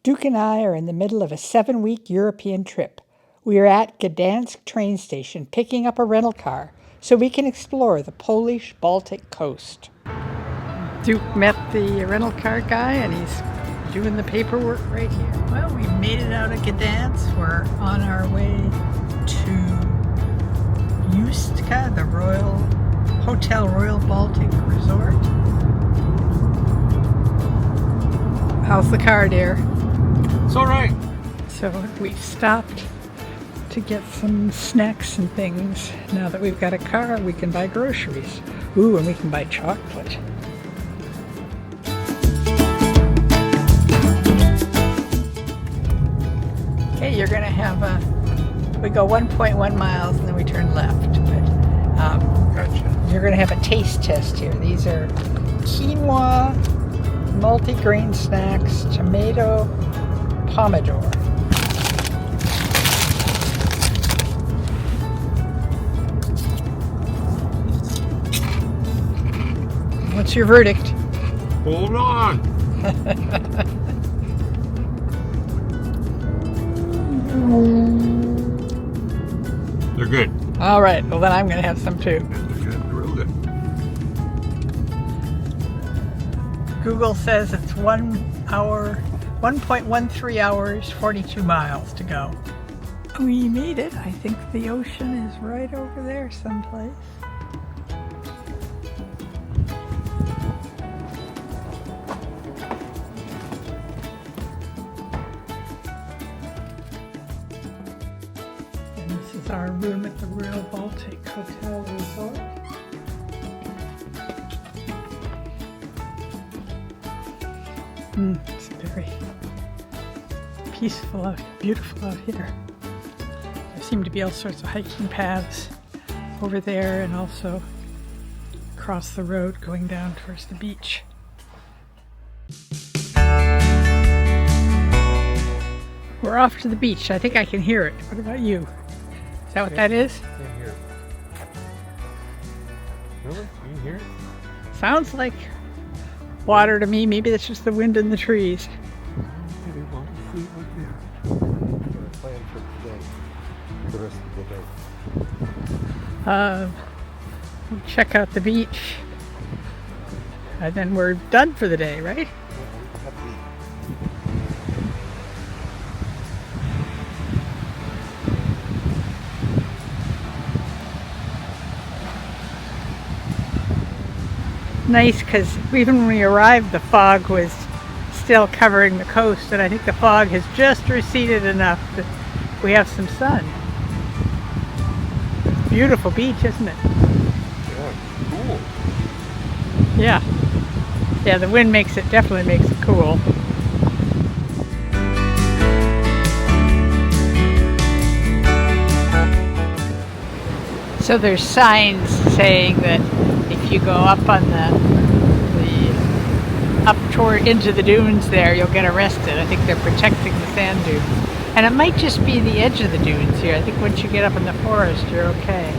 Duke and I are in the middle of a 7-week European trip. We are at Gdansk train station picking up a rental car so we can explore the Polish Baltic Coast. Duke met the rental car guy and he's doing the paperwork right here. Well, we made it out of Gdansk. We're on our way to Ustka, the Royal Baltic Resort. How's the car, dear? It's all right. So we've stopped to get some snacks and things. Now that we've got a car, we can buy groceries. Ooh, and we can buy chocolate. Okay, you're gonna have we go 1.1 miles and then we turn left. But Gotcha. you're gonna have a taste test here. These are quinoa, multi-grain snacks, tomato, pomodoro. What's your verdict? Hold on. They're good. All right, well then I'm gonna have some too. They're good. Real good. Google says it's 1.13 hours, 42 miles to go. We made it. I think the ocean is right over there someplace. And this is our room at the Royal Baltic Hotel Resort. It's very peaceful, beautiful out here. There seem to be all sorts of hiking paths over there and also across the road going down towards the beach. We're off to the beach. I think I can hear it. What about you? Is that what that is? Can't hear it. Really? You can hear it? Sounds like water to me. Maybe that's just the wind in the trees. Maybe we'll see right there. We're planning for today. The rest of the day. We'll check out the beach. And then we're done for the day, right? Nice, because even when we arrived, the fog was still covering the coast, and I think the fog has just receded enough that we have some sun. Beautiful beach, isn't it? Yeah, cool. Yeah. Yeah, the wind definitely makes it cool. So there's signs saying that if you go up on into the dunes there, you'll get arrested. I think they're protecting the sand dunes. And it might just be the edge of the dunes here. I think once you get up in the forest, you're okay.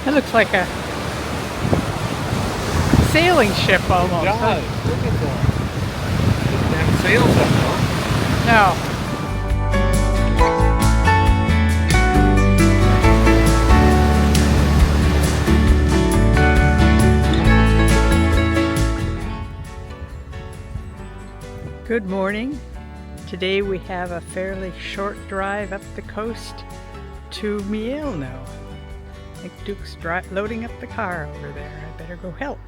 That looks like a sailing ship almost. Yeah, Huh? look at that. Doesn't have sails up, though. No. Good morning. Today we have a fairly short drive up the coast to Mielno. I think Duke's loading up the car over there. I better go help.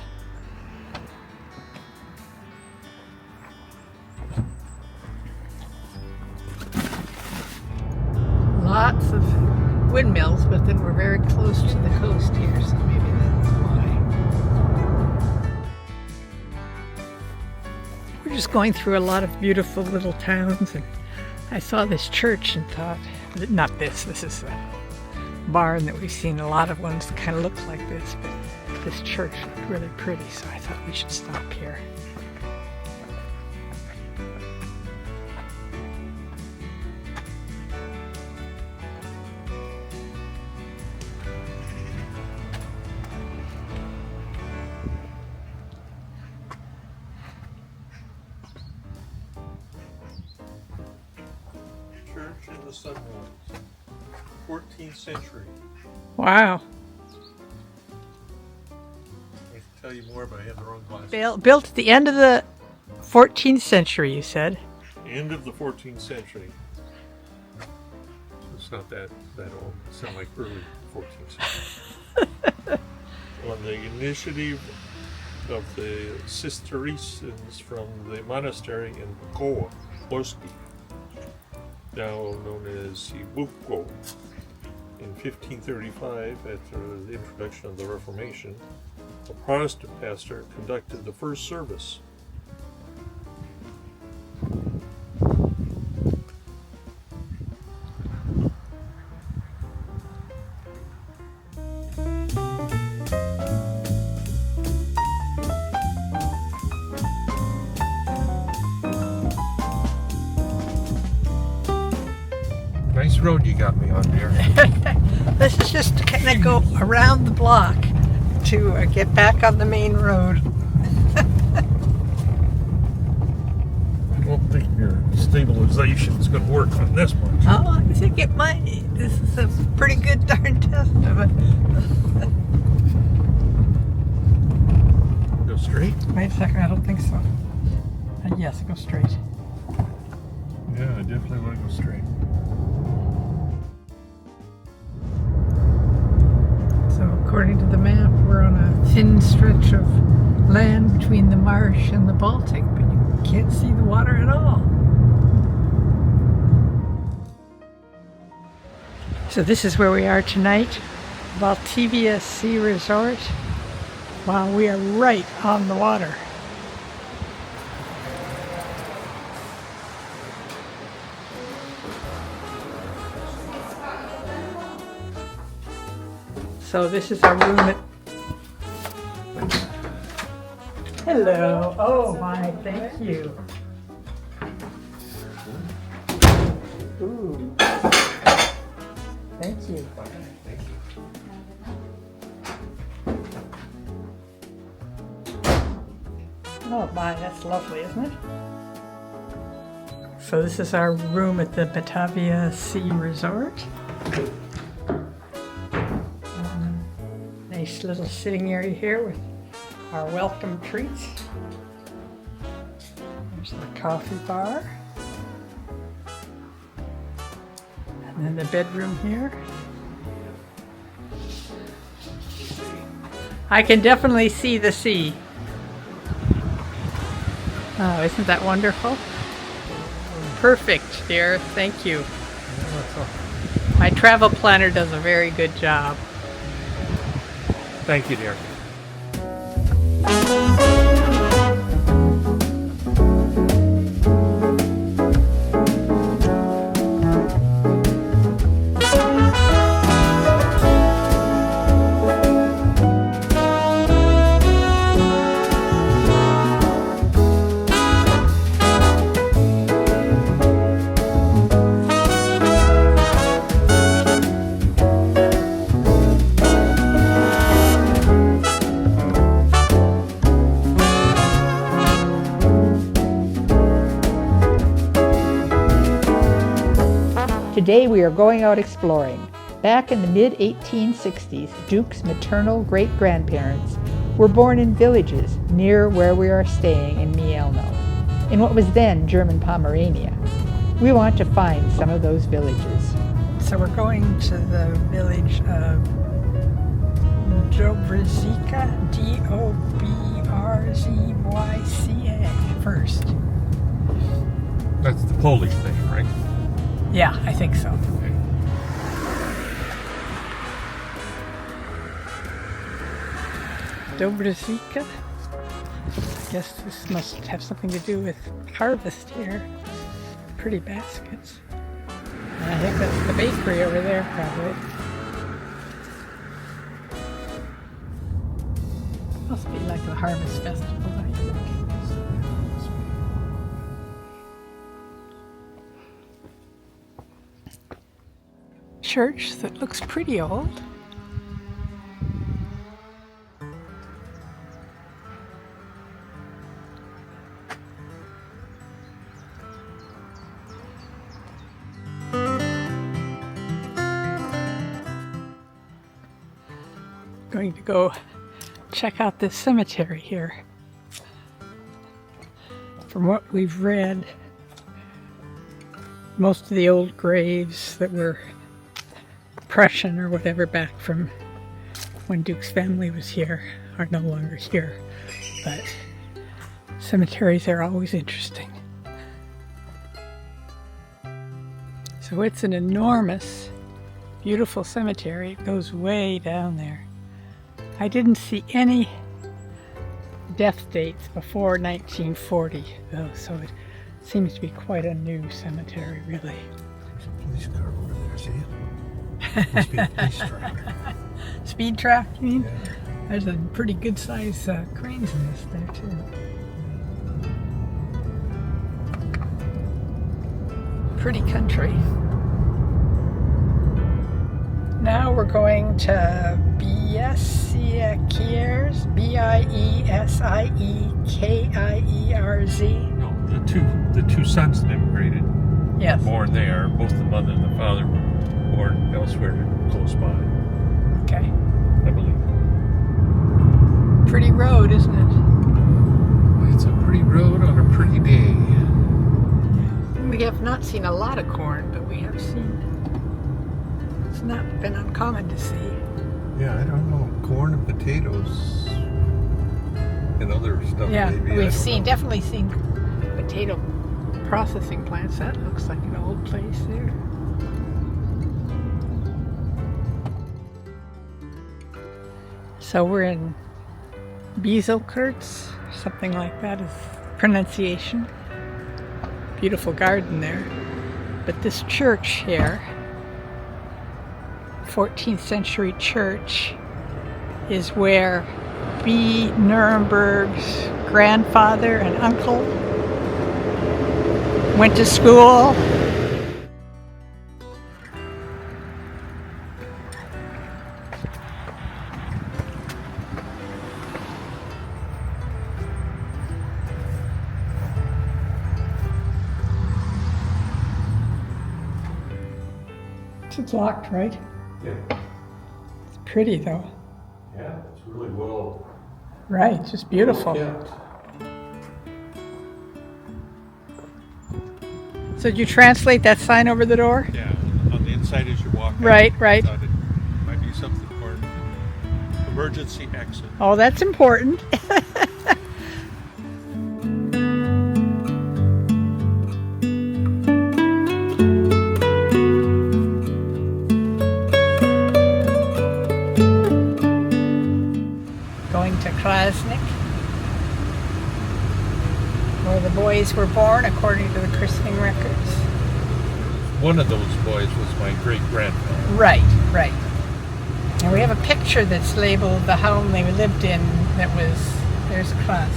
Lots of windmills, but then we're very close to the coast here, so maybe that's why. We're just going through a lot of beautiful little towns, and I saw this church and thought, not this is a barn that we've seen a lot of ones that kind of look like this, but this church looked really pretty, so I thought we should stop here. the sunrise. 14th century. Wow. I can tell you more, but I have the wrong glasses. Built at the end of the 14th century, you said. End of the 14th century. It's not that old. It sounds like early 14th century. On the initiative of the Cistercians from the monastery in Koła, Ustka, now known as Iwięcino. In 1535, after the introduction of the Reformation, a Protestant pastor conducted the first service. Nice road you got me on there. This is just to kind of go around the block to get back on the main road. I don't think your stabilization is going to work on this one. Oh, I think it might. This is a pretty good darn test of it. Go straight? Wait a second, I don't think so. Yes, go straight. Yeah, I definitely want to go straight. So according to the map, we're on a thin stretch of land between the marsh and the Baltic, but you can't see the water at all. So this is where we are tonight, Baltivia Sea Resort. Wow, we are right on the water. So this is our room at... Hello. Oh my, thank you. Ooh. Thank you. Oh my, that's lovely, isn't it? So this is our room at the Baltivia Sea Resort. Nice little sitting area here with our welcome treats. There's the coffee bar. And then the bedroom here. I can definitely see the sea. Oh, isn't that wonderful? Perfect, dear. Thank you. My travel planner does a very good job. Thank you, dear. Today we are going out exploring. Back in the mid-1860s, Duke's maternal great-grandparents were born in villages near where we are staying in Mielno, in what was then German Pomerania. We want to find some of those villages. So we're going to the village of Dobrzyca, Dobrzyca first. That's the Polish name, right? Yeah, I think so. Okay. Dobrzyca. I guess this must have something to do with harvest here. Pretty baskets. And I think that's the bakery over there, probably. Must be like the harvest festival, I think. Church that looks pretty old. Going to go check out this cemetery here. From what we've read, most of the old graves that were Prussian or whatever back from when Duke's family was here are no longer here. But cemeteries are always interesting. So it's an enormous, beautiful cemetery. It goes way down there. I didn't see any death dates before 1940, though, so it seems to be quite a new cemetery, really. There's a police car over there, see it? Must be a police truck. Speed trap, you mean? Yeah. There's a pretty good size cranes in this there, too. Pretty country. Now we're going to Biesiekierz, Biesiekierz. No, the two sons that immigrated Yes. were born there. Both the mother and the father were born elsewhere close by, Okay. I believe. Pretty road, isn't it? It's a pretty road on a pretty day. We have not seen a lot of corn, but we have seen. It's not been uncommon to see. Yeah, I don't know. Corn and potatoes and other stuff Yeah, maybe. I we've don't seen, know. definitely seen potato processing plants. That looks like an old place there. So we're in Biziker, something like that is pronunciation. Beautiful garden there. But this church here, 14th century church, is where Norenberg's grandfather and uncle went to school. It's locked, right? Yeah. It's pretty though. Yeah, it's really well. Right, just beautiful. kept. So did you translate that sign over the door? Yeah, on the inside as you walk out. Right, right. I thought it might be something for emergency exit. Oh, that's important. Going to Kraśnik, where the boys were born according to the christening records. One of those boys was my great-grandfather. Right, right. And we have a picture that's labeled the home they lived in that was, there's Kraśnik.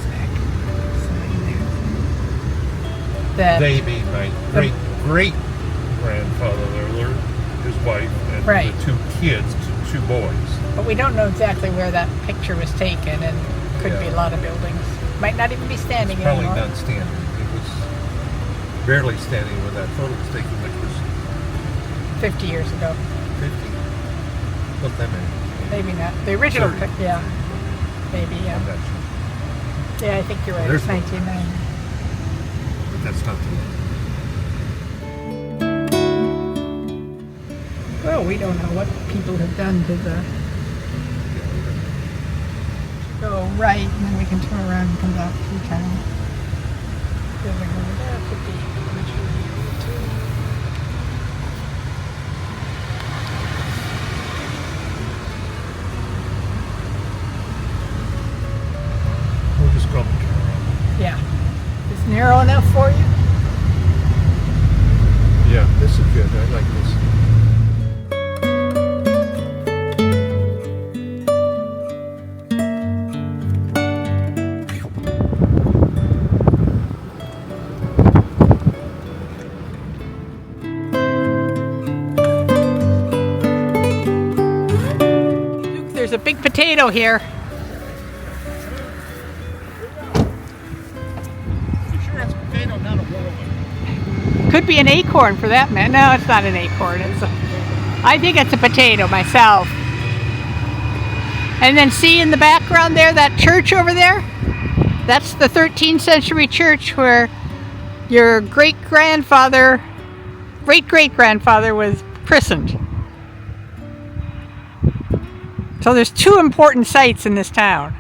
That, They being my great-great-grandfather, his wife, and Right. the two kids, two boys. but we don't know exactly where that picture was taken, and could be a Yeah. lot of buildings. Might not even be standing Probably anymore. not standing. It was barely standing when that photo was taken, which was 50 years ago. 50. Not that many. Maybe not. The original 30. yeah. Maybe, yeah. I'm not sure. Yeah, I think you're right. There's It's one. 1990. But that's not the end. Well, we don't know what people have done to the... Go right, and then we can turn around and come back through town. Building over there could be originally too. We'll just go up and turn around. Yeah. Is it narrow enough for you? Yeah, this is good. I like this. Luke, there's a big potato here. You sure that's a potato, not a whirlwind? Could be an acorn for that man. No, it's not an acorn. I think it's a potato myself. And then see in the background there, that church over there? That's the 13th century church where your great-great-grandfather was christened. So there's two important sites in this town.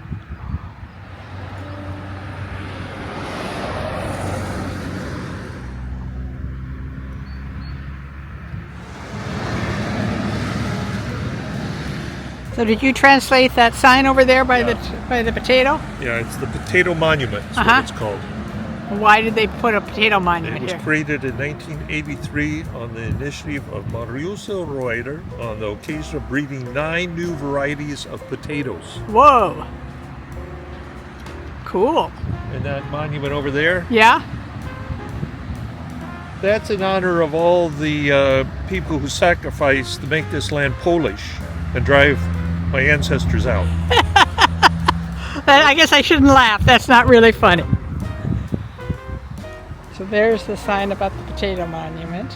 So did you translate that sign over there by the potato? Yeah, it's the Potato Monument, is Uh-huh. what it's called. Why did they put a potato It monument was here? created in 1983 on the initiative of Mariuszko Reuter on the occasion of breeding 9 new varieties of potatoes. Whoa. Cool. And that monument over there, Yeah? that's in honor of all the people who sacrificed to make this land Polish and drive my ancestors out. I guess I shouldn't laugh. That's not really funny. So there's the sign about the potato monument.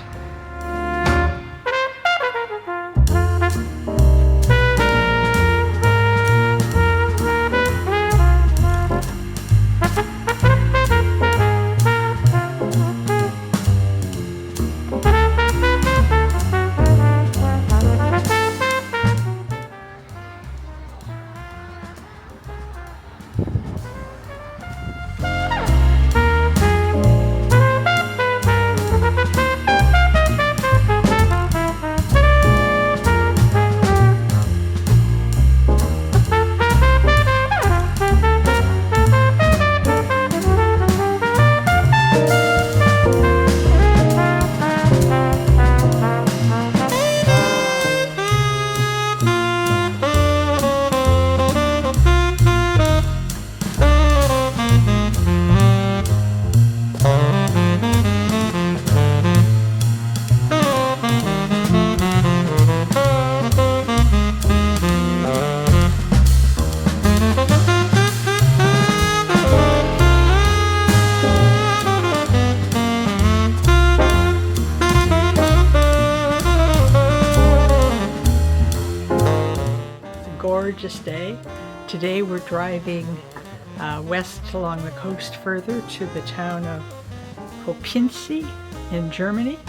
Gorgeous day. Today we're driving west along the coast further to the town of Kopinski in Germany.